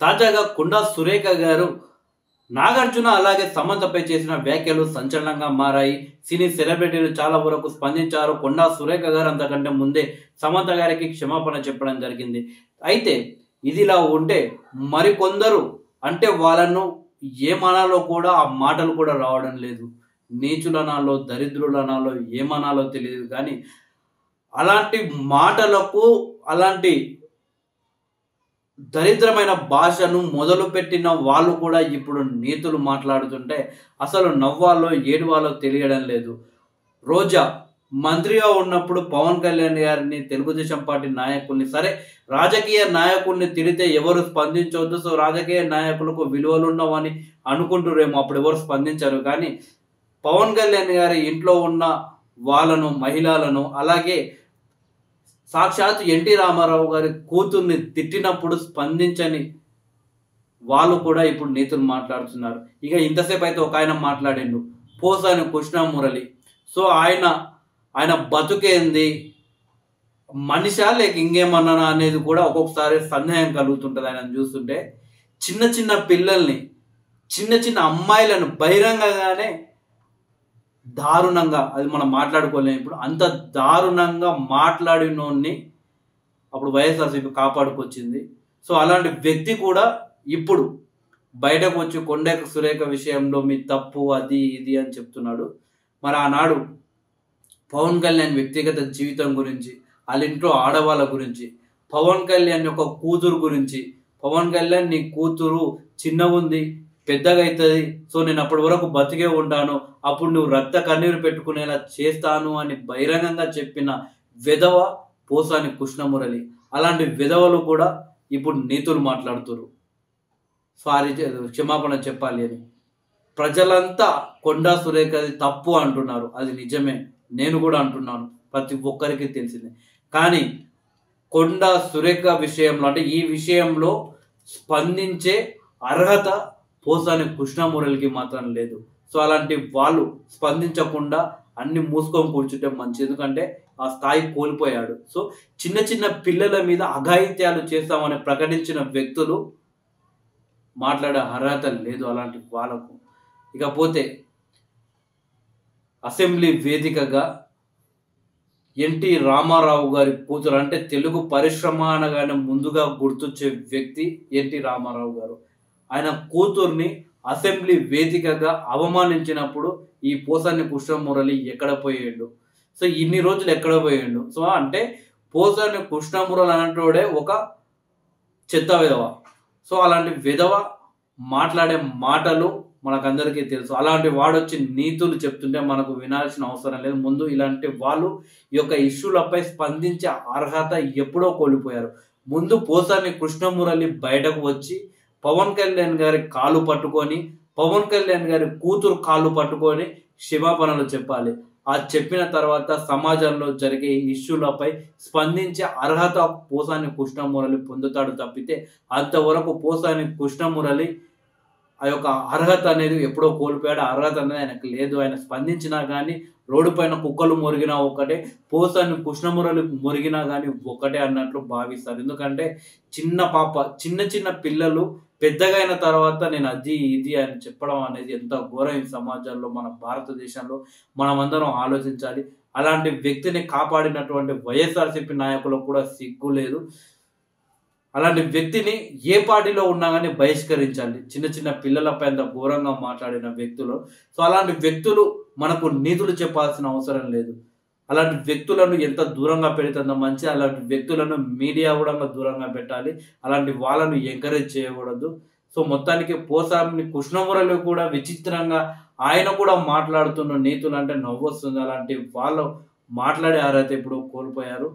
తాజాగా కుండా సురేఖ గారు నాగార్జున అలాగే సమంతపై చేసిన వ్యాఖ్యలు సంచలనంగా మారాయి. సినీ సెలబ్రిటీలు చాలా వరకు స్పందించారు. కొండా సురేఖ గారు అంతకంటే ముందే సమంత గారికి క్షమాపణ చెప్పడం జరిగింది. అయితే ఇదిలా ఉంటే మరికొందరు అంటే వాళ్ళను ఏమనాలో కూడా ఆ మాటలు కూడా రావడం లేదు. నీచులనాలో, దరిద్రులనాలో, ఏమనాలో తెలియదు కానీ అలాంటి మాటలకు, అలాంటి దరిద్రమైన భాషను మొదలుపెట్టిన వాళ్ళు కూడా ఇప్పుడు నీతులు మాట్లాడుతుంటే అసలు నవ్వాలో ఏడవాలో తెలియడం లేదు. రోజా మంత్రిగా ఉన్నప్పుడు పవన్ కళ్యాణ్ గారిని, తెలుగుదేశం పార్టీ నాయకుల్ని, సరే రాజకీయ నాయకుల్ని తిడితే ఎవరు స్పందించవద్దు, సో రాజకీయ నాయకులకు విలువలు ఉండవని అనుకుంటురేమో, అప్పుడు ఎవరు స్పందించారు. కానీ పవన్ కళ్యాణ్ గారి ఇంట్లో ఉన్న వాళ్ళను, మహిళలను, అలాగే సాక్షాత్ ఎన్టీ రామారావు గారి కూతుర్ని తిట్టినప్పుడు స్పందించని వాళ్ళు కూడా ఇప్పుడు నీతులు మాట్లాడుతున్నారు. ఇక ఇంతసేపు అయితే ఒక ఆయన మాట్లాడిండు, పోసాని కృష్ణమురళి. సో ఆయన బతుకేంది, మనిషా లేక ఇంకేమన్నా అనేది కూడా ఒక్కొక్కసారి సందేహం కలుగుతుంటుంది ఆయనను చూస్తుంటే. చిన్న చిన్న పిల్లల్ని, చిన్న చిన్న అమ్మాయిలను బహిరంగంగానే దారుణంగా, అది మనం మాట్లాడుకోలేము ఇప్పుడు, అంత దారుణంగా మాట్లాడినోన్ని అప్పుడు వైఎస్ఆర్సీపీ కాపాడుకొచ్చింది. సో అలాంటి వ్యక్తి కూడా ఇప్పుడు బయటకు వచ్చి కొండా సురేఖ విషయంలో మీ తప్పు అది ఇది అని చెప్తున్నాడు. మరి ఆనాడు పవన్ కళ్యాణ్ వ్యక్తిగత జీవితం గురించి, వాళ్ళ ఇంట్లో ఆడవాళ్ళ గురించి, పవన్ కళ్యాణ్ యొక్క కూతురు గురించి, పవన్ కళ్యాణ్ నీ కూతురు చిన్నగా ఉంది, పెద్దగా అవుతుంది, సో నేను అప్పటి వరకు బతికే ఉంటాను, అప్పుడు నువ్వు రక్త కన్నీరు పెట్టుకునేలా చేస్తాను అని బహిరంగంగా చెప్పిన విధవ పోసాని కృష్ణమురళి. అలాంటి విధవలు కూడా ఇప్పుడు నీతులు మాట్లాడుతున్నారు, సారీ క్షమాపణ చెప్పాలి అని. ప్రజలంతా కొండా సురేఖది తప్పు అంటున్నారు, అది నిజమే, నేను కూడా అంటున్నాను, ప్రతి ఒక్కరికి తెలిసిందే. కానీ కొండా సురేఖ విషయంలో, అంటే ఈ విషయంలో స్పందించే అర్హత పోసాని కృష్ణమురళికి మాత్రం లేదు. సో అలాంటి వాళ్ళు స్పందించకుండా అన్ని మూసుకొని కూర్చుంటే మంచిది, ఎందుకంటే ఆ స్థాయి కోల్పోయాడు. సో చిన్న చిన్న పిల్లల మీద అఘాయిత్యాలు చేస్తామని ప్రకటించిన వ్యక్తులు మాట్లాడే అర్హత లేదు అలాంటి వాళ్ళకు. ఇకపోతే అసెంబ్లీ వేదికగా ఎన్టీ రామారావు గారి కూతురు, అంటే తెలుగు పరిశ్రమ అనగానే ముందుగా గుర్తొచ్చే వ్యక్తి ఎన్టీ రామారావు గారు. ఆయన కూతుర్ని అసెంబ్లీ వేదికగా అవమానించినప్పుడు ఈ పోసాని కృష్ణమురళి ఎక్కడ పోయాడు? సో ఇన్ని రోజులు ఎక్కడ పోయాడు? సో అంటే పోసాని కృష్ణమురళి అనేటోడే ఒక చెత్త విధవ. సో అలాంటి విధవ మాట్లాడే మాటలు మనకందరికీ తెలుసు. అలాంటి వాడు వచ్చి నీతులు చెప్తుంటే మనకు వినాల్సిన అవసరం లేదు. ముందు ఇలాంటి వాళ్ళు ఈ యొక్క ఇష్యూలపై స్పందించే అర్హత ఎప్పుడో కోల్పోయారు. ముందు పోసాని కృష్ణమురళి బయటకు వచ్చి పవన్ కళ్యాణ్ గారి కాళ్ళు పట్టుకొని, పవన్ కళ్యాణ్ గారి కూతురు కాళ్ళు పట్టుకొని క్షమాపణలు చెప్పాలి. ఆ చెప్పిన తర్వాత సమాజంలో జరిగే ఇష్యూలపై స్పందించే అర్హత పోసాని కృష్ణమురళి పొందుతాడు తప్పితే, అంతవరకు పోసాని కృష్ణమురళి ఆ యొక్క అర్హత అనేది ఎప్పుడో కోల్పోయాడు. అర్హత అనేది ఆయనకు లేదు. ఆయన స్పందించినా కానీ రోడ్డు పైన కుక్కలు మొరిగినా ఒకటే, పోసాని కృష్ణమురళి మొరిగినా కానీ ఒకటే అన్నట్లు భావిస్తారు. ఎందుకంటే చిన్న చిన్న పిల్లలు పెద్దగా అయిన తర్వాత నేను అది ఇది అని చెప్పడం అనేది ఎంత ఘోరం ఈ సమాజంలో, మన భారతదేశంలో. మనమందరం ఆలోచించాలి. అలాంటి వ్యక్తిని కాపాడినటువంటి వైఎస్ఆర్సీపీ నాయకులకు కూడా సిగ్గు లేదు. అలాంటి వ్యక్తిని ఏ పార్టీలో ఉన్నా కానీ బహిష్కరించాలి, చిన్న చిన్న పిల్లలపై అంత ఘోరంగా మాట్లాడిన వ్యక్తులు. సో అలాంటి వ్యక్తులు మనకు నీతులు చెప్పాల్సిన అవసరం లేదు. అలాంటి వ్యక్తులను ఎంత దూరంగా పెడుతుందో మంచి. అలాంటి వ్యక్తులను మీడియా కూడా దూరంగా పెట్టాలి. అలాంటి వాళ్ళను ఎంకరేజ్ చేయకూడదు. సో మొత్తానికి పోసాని కృష్ణమురళి కూడా విచిత్రంగా ఆయన కూడా మాట్లాడుతున్న నీతులు అంటే నవ్వు వస్తుంది. అలాంటి వాళ్ళు మాట్లాడే అర్హత ఇప్పుడు కోల్పోయారు.